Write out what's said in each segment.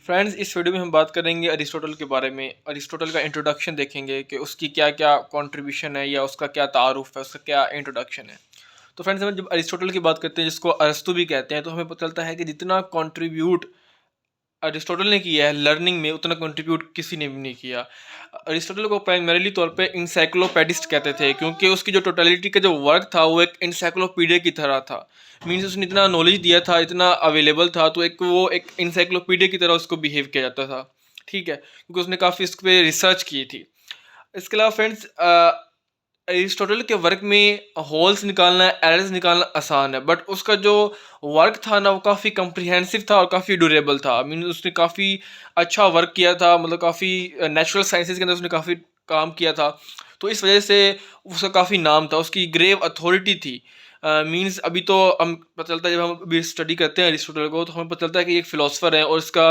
Friends, इस video में हम बात करेंगे अरिस्टोटल के बारे में। अरिस्टोटल का इंट्रोडक्शन देखेंगे कि उसकी क्या क्या कंट्रीब्यूशन है या उसका क्या तारुफ है, उसका क्या इंट्रोडक्शन है। तो फ्रेंड्स, हम जब अरिस्टोटल की बात करते हैं जिसको अरस्तू भी कहते हैं, तो हमें पता चलता है कि जितना कंट्रीब्यूट अरिस्टोटल ने किया है लर्निंग में, उतना कंट्रीब्यूट किसी ने भी नहीं किया। अरिस्टोटल को प्राइमरीली तौर पे इंसाइक्लोपेडिस्ट कहते थे, क्योंकि उसकी जो टोटलिटी का जो वर्क था वो एक इंसाइक्लोपीडिया की तरह था। मीन्स उसने इतना नॉलेज दिया था, इतना अवेलेबल था, तो एक वो एक इंसाइक्लोपीडिया की तरह उसको बिहेव किया जाता था। ठीक है, क्योंकि उसने काफ़ी इस पे रिसर्च की थी। इसके अलावा फ्रेंड्स, एरिस्टोटल के वर्क में होल्स निकालना, एरर्स निकालना आसान है, बट उसका जो वर्क था ना, वो काफ़ी कम्प्रिहेंसिव था और काफ़ी ड्यूरेबल था। मीन उसने काफ़ी अच्छा वर्क किया था, मतलब काफ़ी नेचुरल साइंसेज के अंदर उसने काफ़ी काम किया था। तो इस वजह से उसका काफ़ी नाम था, उसकी ग्रेव अथॉरिटी थी। मीन्स अभी तो हम पता चलता है, जब हम अभी स्टडी करते हैं अरिस्टोटल को, तो हमें पता चलता है कि एक फ़िलोसफर है और इसका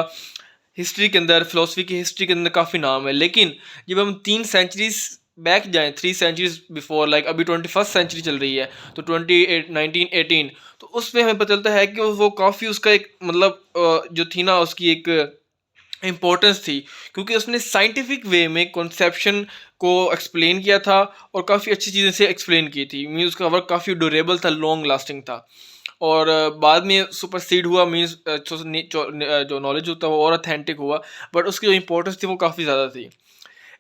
हिस्ट्री के अंदर, फिलोसफी की हिस्ट्री के अंदर काफ़ी नाम है। लेकिन जब हम 3 सेंचुरीज बैक जाएं, 3 सेंचुरीज बिफोर, लाइक अभी 21st सेंचुरी चल रही है, तो 1918, तो उसमें हमें पता चलता है कि वो काफ़ी उसका एक मतलब जो थी ना, उसकी एक इम्पोर्टेंस थी, क्योंकि उसने साइंटिफिक वे में कॉन्सेप्शन को एक्सप्लेन किया था और काफ़ी अच्छी चीज़ें से एक्सप्लेन की थी। मीन उसका वर्क काफ़ी ड्यूरेबल था, लॉन्ग लास्टिंग था। और बाद में सुपरसीड हुआ, मीन्स जो नॉलेज होता है वो और अथेंटिक हुआ, बट उसकी जो इंपॉर्टेंस थी वो काफ़ी ज़्यादा थी।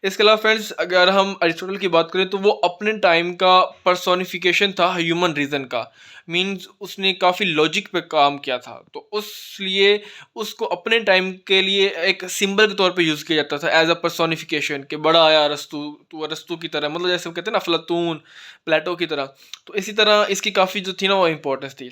इसके अलावा फ्रेंड्स, अगर हम अरिस्टोटल की बात करें, तो वो अपने टाइम का पर्सोनिफिकेशन था ह्यूमन रीज़न का। मीन्स उसने काफ़ी लॉजिक पे काम किया था, तो उस लिए उसको अपने टाइम के लिए एक सिंबल के तौर पे यूज़ किया जाता था, एज अ पर्सोनिफिकेशन, कि बड़ा आया अरस्तू, तू अरस्तू की तरह, मतलब जैसे वो कहते हैं ना, अफलातून, प्लेटो की तरह। तो इसी तरह इसकी काफ़ी जो थी ना, वो इम्पोर्टेंस थी।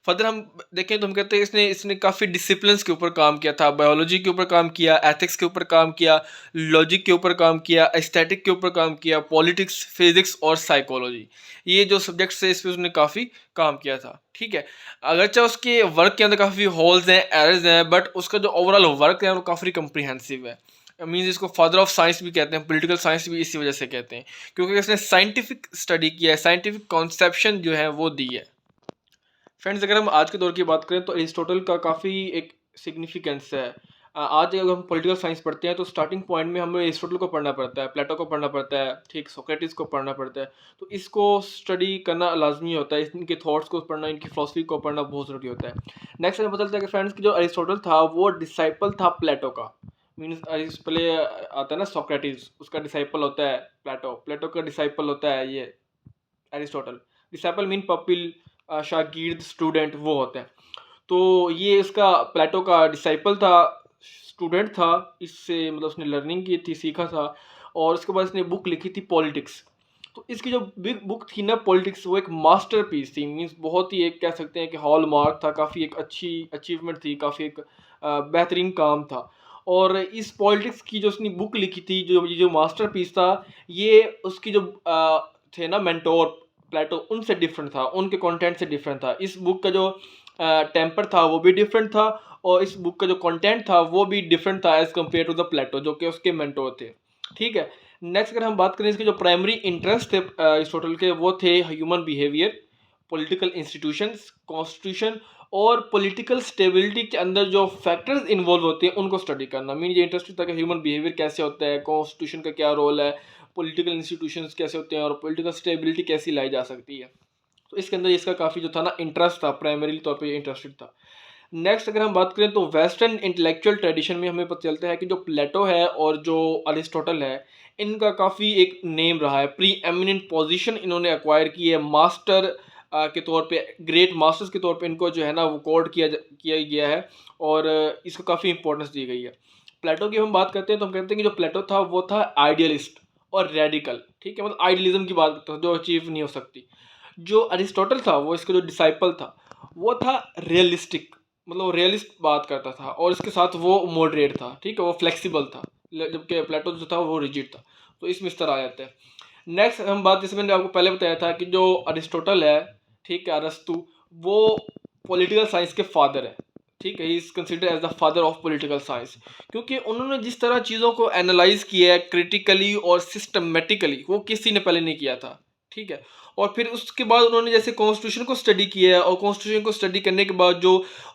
फर्दर हम देखें तो हम कहते हैं इसने इसने काफ़ी डिसिप्लिन्स के ऊपर काम किया था, बायोलॉजी के ऊपर काम किया, एथिक्स के ऊपर काम किया, लॉजिक के ऊपर काम किया, एस्थेटिक के ऊपर काम किया, पॉलिटिक्स, फिजिक्स और साइकोलॉजी। ये जो सब्जेक्ट्स है, इस पे उसने काफ़ी काम किया था। ठीक है, अगरचे उसके वर्क के अंदर काफ़ी होल्स हैं, एरर्स हैं, बट उसका जो ओवरऑल वर्क है वो काफ़ी कम्प्रीहेंसिव है। मीन्स इसको फादर ऑफ साइंस भी कहते हैं, पॉलिटिकल साइंस भी इसी वजह से कहते हैं, क्योंकि इसने साइंटिफिक स्टडी किया है, साइंटिफिक कॉन्सेप्शन जो है वो दी है। फ्रेंड्स, अगर हम आज के दौर की बात करें, तो अरिस्टोटल का काफ़ी एक सिग्निफिकेंस है। आज अगर हम पॉलिटिकल साइंस पढ़ते हैं, तो स्टार्टिंग पॉइंट में हमें अरिस्टोटल को पढ़ना पड़ता है, प्लेटो को पढ़ना पड़ता है, ठीक, सोक्रेटिस को पढ़ना पड़ता है। तो इसको स्टडी करना लाजमी होता है, इनके थॉट्स को पढ़ना, इनकी फिलोसफी को पढ़ना बहुत ज़रूरी होता है। नेक्स्ट हमें पता चलता है कि फ्रेंड्स, की जो अरिस्टोटल था वो डिसाइपल था प्लेटो का। मीन्स पहले आता है ना सोक्रेटिस, उसका डिसाइपल होता है प्लेटो, प्लेटो का डिसाइपल होता है ये एरिस्टोटल। डिसाइपल मीन पपिल, शागिर्द, स्टूडेंट, वो होते हैं। तो ये इसका प्लेटो का डिसाइपल था, स्टूडेंट था, इससे मतलब उसने लर्निंग की थी, सीखा था। और उसके बाद इसने बुक लिखी थी पॉलिटिक्स। तो इसकी जो बिग बुक थी ना पॉलिटिक्स, वो एक मास्टरपीस थी। मींस बहुत ही एक कह सकते हैं कि हॉल मार्क था, काफ़ी एक अच्छी अचीवमेंट थी, काफ़ी एक बेहतरीन काम था। और इस पॉलिटिक्स की जो उसने बुक लिखी थी, जो ये जो मास्टरपीस था, ये उसकी जो थे ना मेंटोर प्लेटो, उनसे डिफरेंट था, उनके कंटेंट से डिफरेंट था। इस बुक का जो टेम्पर था वो भी डिफरेंट था, और इस बुक का जो कंटेंट था वो भी डिफरेंट था एज कम्पेयर टू द प्लेटो, जो कि उसके मेंटोर थे। ठीक है, नेक्स्ट अगर हम बात करें, इसके जो प्राइमरी इंटरेस्ट थे अरिस्टोटल के, वो थे human behaviour, political institutions, constitution और पॉलिटिकल स्टेबिलिटी के अंदर जो फैक्टर्स इन्वॉल्व होते हैं उनको स्टडी करना। मीन ये इंटरेस्ट था कि ह्यूमन बिहेवियर कैसे होता है, कॉन्स्टिट्यूशन का क्या रोल है, पॉलिटिकल इंस्टीट्यूशंस कैसे होते हैं, और पॉलिटिकल स्टेबिलिटी कैसी लाई जा सकती है। तो इसके अंदर इसका काफ़ी जो था ना इंटरेस्ट था, प्राइमरी तौर पे इंटरेस्टेड था। नेक्स्ट अगर हम बात करें, तो वेस्टर्न इंटेलेक्चुअल ट्रेडिशन में हमें पता चलता है कि जो प्लेटो है और जो अरिस्टोटल है, इनका काफ़ी एक नेम रहा है, प्री एमिनेंट पोजीशन इन्होंने एक्वायर की है, मास्टर के तौर पे, ग्रेट मास्टर्स के तौर पे इनको जो है ना वो कोड किया गया है, और इसको काफ़ी इंपॉर्टेंस दी गई है। प्लेटो की हम बात करते हैं, तो हम कहते हैं कि जो प्लेटो था वो था आइडियलिस्ट और रेडिकल। ठीक है, मतलब आइडियलिज्म की बात करता था, जो अचीव नहीं हो सकती। जो अरिस्टोटल था, वो इसका जो डिसाइपल था, वो था रियलिस्टिक, मतलब रियलिस्ट बात करता था, और इसके साथ वो मॉडरेट था। ठीक है, वो फ्लेक्सिबल था, जबकि प्लेटो जो था वो रिजिड था। तो इसमें इस तरह आ जाता है। नेक्स्ट हम बात, जैसे मैंने आपको पहले बताया था कि जो अरिस्टोटल है, ठीक है, अरस्तु, वो पॉलिटिकल साइंस के फादर है। ठीक है, he is considered as the father of political science, क्योंकि उन्होंने जिस तरह चीज़ों को एनालाइज किया है क्रिटिकली और सिस्टमेटिकली, वो किसी ने पहले नहीं किया था। ठीक है। और फिर उसके बाद उन्होंने जैसे कॉन्स्टिट्यूशन को स्टडी किया है, और कॉन्स्टिट्यूशन को स्टडी करने के बाद जो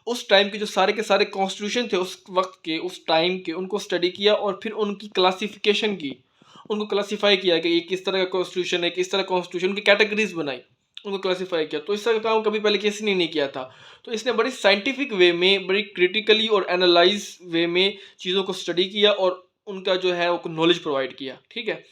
उस टाइम के जो सारे के सारे कॉन्स्टिट्यूशन थे उस वक्त के, उस टाइम के, उनको स्टडी किया और फिर उनकी क्लासिफिकेशन की, उनको क्लासीफाई किया कि ये किस तरह का कॉन्स्टिट्यूशन है, किस तरह कॉन्स्टिट्यूशन की कैटेगरीज बनाई, उनको क्लासीफाई किया। तो इस तरह का काम कभी पहले किसी ने नहीं किया था। तो इसने बड़ी साइंटिफिक वे में, बड़ी क्रिटिकली और एनालाइज वे में चीज़ों को स्टडी किया और उनका जो है वो नॉलेज प्रोवाइड किया, ठीक है।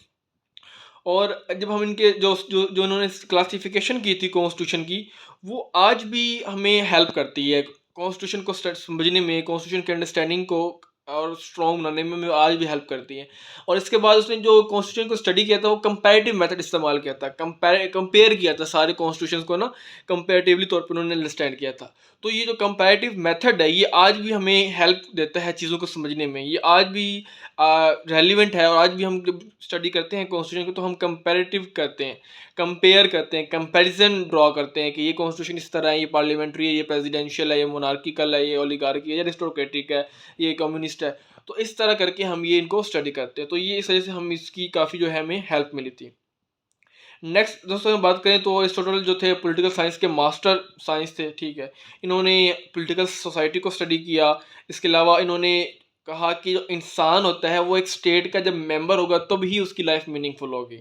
और जब हम इनके जो जो जो उन्होंने क्लासिफिकेशन की थी कॉन्स्टिट्यूशन की, वो आज भी हमें हेल्प करती है कॉन्स्टिट्यूशन को समझने में, कॉन्स्टिट्यूशन के अंडरस्टैंडिंग को और स्ट्रॉन्ग बनाने में आज भी हेल्प करती है। और इसके बाद उसने जो कॉन्स्टिट्यूशन को स्टडी किया था वो कंपैरेटिव मेथड इस्तेमाल किया था, कंपेयर किया था सारे कॉन्स्टिट्यूशन को ना, कंपेरेटिवली तौर पर उन्होंने अंडरस्टैंड किया था। तो ये जो कंपैरेटिव मेथड है ये आज भी हमें हेल्प देता है चीज़ों को समझने में, ये आज भी रेलिवेंट है। और आज भी हम जब स्टडी करते हैं कॉन्स्टिट्यूशन को तो हम कंपैरेटिव करते हैं, कंपेयर करते हैं, कंपैरिजन ड्रॉ करते हैं कि ये कॉन्स्टिट्यूशन इस तरह है, ये पार्लियामेंट्री है, ये प्रेसिडेंशियल है, ये मोनार्किकल है, ये ओलिगार्की है, ये एरिस्टोक्रेटिक है, ये कम्युनिस्ट है। तो इस तरह करके हम ये इनको स्टडी करते हैं। तो ये इस वजह से हम इसकी काफ़ी जो है हमें हेल्प मिली थी। नेक्स्ट दोस्तों हम बात करें तो अरिस्टोटल जो थे पॉलिटिकल साइंस के मास्टर साइंस थे, ठीक है। इन्होंने पॉलिटिकल सोसाइटी को स्टडी किया। इसके अलावा इन्होंने कहा कि जो इंसान होता है वो एक स्टेट का जब मेंबर होगा तब ही उसकी लाइफ मीनिंगफुल होगी।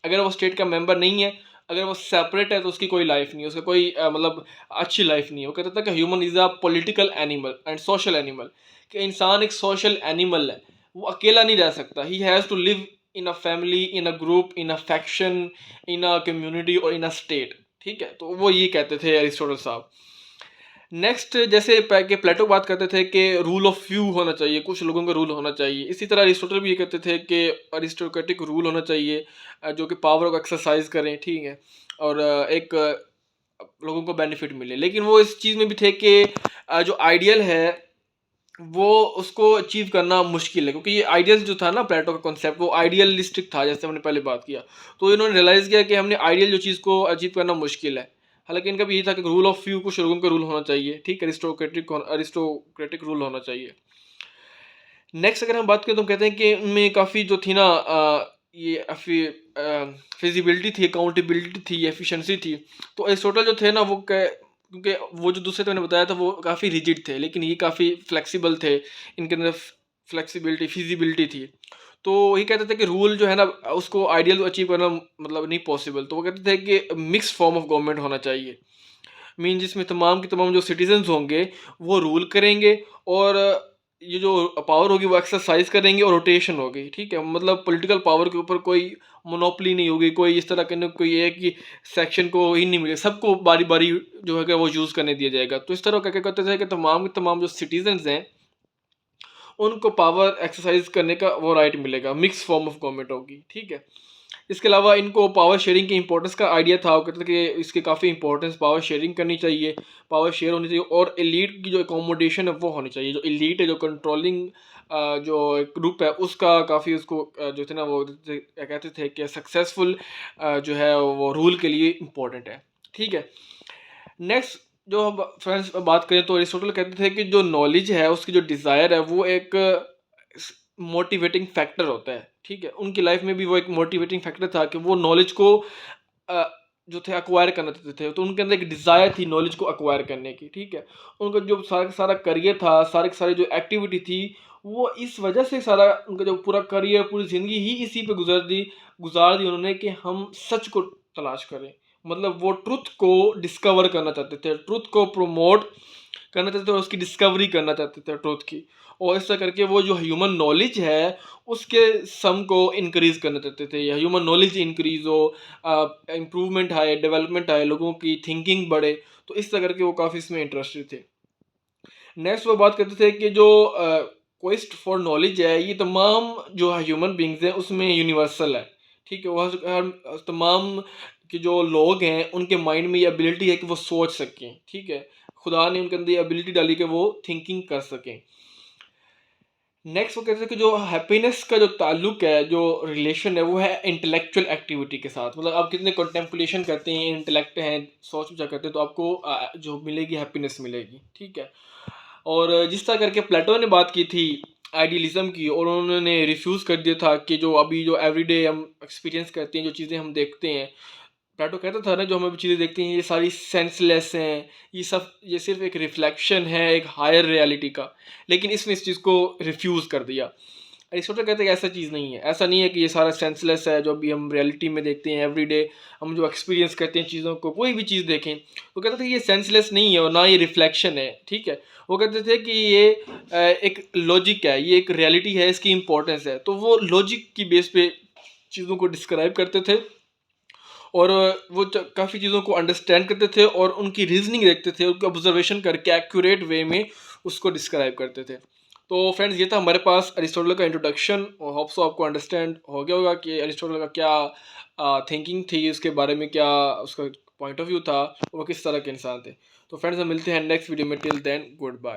अगर वो स्टेट का मेंबर नहीं है, अगर वो सेपरेट है तो उसकी कोई लाइफ नहीं है, उसका कोई मतलब अच्छी लाइफ नहीं है। वो कहता था कि human is a political animal and social animal, कि इंसान एक सोशल एनिमल है, वो अकेला नहीं रह सकता। He has to live in a family, in a group, in a faction, in a community और इन अ स्टेट, ठीक है। तो वो ये कहते थे अरिस्टोटल साहब। नेक्स्ट जैसे कि प्लेटो बात करते थे कि रूल ऑफ फ्यू होना चाहिए, कुछ लोगों का रूल होना चाहिए। इसी तरह अरिस्टोटल भी ये कहते थे कि अरिस्टोक्रेटिक रूल होना चाहिए, जो कि पावर को एक्सरसाइज करें, ठीक है, और एक लोगों को बेनिफिट मिले। लेकिन वो इस चीज़ में भी थे कि जो आइडियल है वो उसको अचीव करना मुश्किल है, क्योंकि ये आइडियल जो था ना प्लेटो का कॉन्सेप्ट वो आइडियलिस्टिक था, जैसे हमने पहले बात किया। तो इन्होंने रियलाइज़ किया कि हमने आइडियल जो चीज़ को अचीव करना मुश्किल है। हालांकि इनका भी यही था कि रूल ऑफ फ्यू, कुछ लोगों का रूल होना चाहिए, ठीक, अरिस्टोक्रेटिक रूल होना चाहिए। नेक्स्ट अगर हम बात करें तो हम कहते हैं कि उनमें काफ़ी जो थी ना ये फिजिबिलिटी थी, अकाउंटेबिलिटी थी, एफिशिएंसी थी। तो अरिस्टोटल जो थे ना वो क्योंकि वो जो दूसरे मैंने बताया था वो काफ़ी रिजिड थे, लेकिन ये काफ़ी फ्लेक्सिबल थे, इनके अंदर फ्लेक्सिबिलिटी, फिजिबिलिटी थी। तो ये कहते थे कि रूल जो है ना उसको आइडियल अचीव करना मतलब नहीं पॉसिबल। तो वो कहते थे कि मिक्स्ड फॉर्म ऑफ गवर्नमेंट होना चाहिए, मीन जिसमें तमाम के तमाम जो सिटीजन्स होंगे वो रूल करेंगे, और ये जो पावर होगी वो एक्सरसाइज करेंगे, और रोटेशन होगी, ठीक है। मतलब पॉलिटिकल पावर के ऊपर कोई मोनोपली नहीं होगी, कोई इस तरह के कोई एक ही सेक्शन को ही नहीं मिलेगा, सबको बारी बारी जो है वो यूज़ करने दिया जाएगा। तो इस तरह क्या क्या करते थे कि तमाम के तमाम जो सिटीजन्स हैं उनको पावर एक्सरसाइज करने का वो राइट मिलेगा, मिक्स फॉर्म ऑफ गवर्नमेंट होगी, ठीक है। इसके अलावा इनको पावर शेयरिंग की इंपॉर्टेंस का आइडिया था। वो कहते थे कि इसकी काफ़ी इंपॉर्टेंस, पावर शेयरिंग करनी चाहिए, पावर शेयर होनी चाहिए, और एलीट की जो अकोमोडेशन है वो होनी चाहिए। जो एलीट है, जो कंट्रोलिंग जो ग्रुप है उसका काफ़ी उसको जो थे ना वो कहते थे कि सक्सेसफुल जो है वो रूल के लिए इम्पोर्टेंट है, ठीक है। नेक्स्ट जो हम फ्रेंड्स बात करें तो अरिस्टोटल कहते थे कि जो नॉलेज है उसकी जो डिज़ायर है वो एक मोटिवेटिंग फैक्टर होता है, ठीक है। उनकी लाइफ में भी वो एक मोटिवेटिंग फैक्टर था कि वो नॉलेज को अ, जो थे अक्वायर करना चाहते थे। तो उनके अंदर एक डिज़ायर थी नॉलेज को अक्वायर करने की, ठीक है। उनका जो सारा का सारा करियर था, सारे के सारे जो एक्टिविटी थी, वो इस वजह से सारा उनका जो पूरा करियर, पूरी ज़िंदगी ही इसी पे गुजार दी उन्होंने कि हम सच को तलाश करें। मतलब वो ट्रुथ को डिस्कवर करना चाहते थे, ट्रुथ को प्रमोट करना चाहते थे, और उसकी डिस्कवरी करना चाहते थे ट्रुथ की। और इस तरह करके वो जो ह्यूमन नॉलेज है उसके सम को इंक्रीज़ करना चाहते थे, या ह्यूमन नॉलेज इंक्रीज़ हो, इम्प्रूवमेंट आए, डेवलपमेंट आए, लोगों की थिंकिंग बढ़े। तो इस तरह करके वो काफ़ी इसमें इंटरेस्टेड थे। नेक्स्ट वो बात करते थे कि जो क्वेस्ट फॉर नॉलेज है ये तमाम जो ह्यूमन बींग्स हैं उसमें यूनिवर्सल है, ठीक है। वह हर तमाम के जो लोग हैं उनके माइंड में ये एबिलिटी है कि वो सोच सकें, ठीक है। खुदा ने उनके अंदर ये एबिलिटी डाली कि वो थिंकिंग कर सकें। नेक्स्ट वो कहते हैं कि जो हैप्पीनेस का जो ताल्लुक है, जो रिलेशन है, वो है इंटेलेक्चुअल एक्टिविटी के साथ। मतलब आप कितने कंटेम्पलेशन करते हैं, इंटेलेक्ट हैं, सोच विचार करते हैं, तो आपको जो मिलेगी हैप्पीनेस मिलेगी, ठीक है। और जिस तरह करके प्लेटो ने बात की थी आइडियलिज्म की, और उन्होंने रिफ्यूज़ कर दिया था कि जो अभी जो एवरीडे हम एक्सपीरियंस करते हैं, जो चीज़ें हम देखते हैं, प्लेटो कहता था ना, जो हम अभी चीज़ें देखते हैं ये सारी सेंसलेस हैं, ये सिर्फ एक रिफ्लेक्शन है एक हायर रियलिटी का, लेकिन इसने इस चीज़ को रिफ्यूज़ कर दिया। अरिस्टोटल कहते हैं कि ऐसा चीज़ नहीं है, ऐसा नहीं है कि ये सारा सेंसलेस है जो अभी हम रियलिटी में देखते हैं एवरीडे, हम जो एक्सपीरियंस करते हैं चीज़ों को, कोई भी चीज़ देखें, वो कहते थे कि ये सेंसलेस नहीं है और ना ये रिफ्लेक्शन है, ठीक है। वो कहते थे कि ये एक लॉजिक है, ये एक रियलिटी है, इसकी इंपॉर्टेंस है, तो वो लॉजिक की बेस पे चीज़ों को डिस्क्राइब करते थे और वो काफ़ी चीज़ों को अंडरस्टैंड करते थे और उनकी रीजनिंग देखते थे, उनकी ऑब्जर्वेशन करके एक्यूरेट वे में उसको डिस्क्राइब करते थे। तो फ्रेंड्स, ये था हमारे पास अरिस्टोटल का इंट्रोडक्शन, और होप सो आपको अंडरस्टैंड हो गया होगा कि अरिस्टोटल का क्या थिंकिंग थी, उसके बारे में क्या उसका पॉइंट ऑफ व्यू था, वो किस तरह के इंसान थे। तो फ्रेंड्स, हम मिलते हैं नेक्स्ट वीडियो में, टिल देन गुड बाय।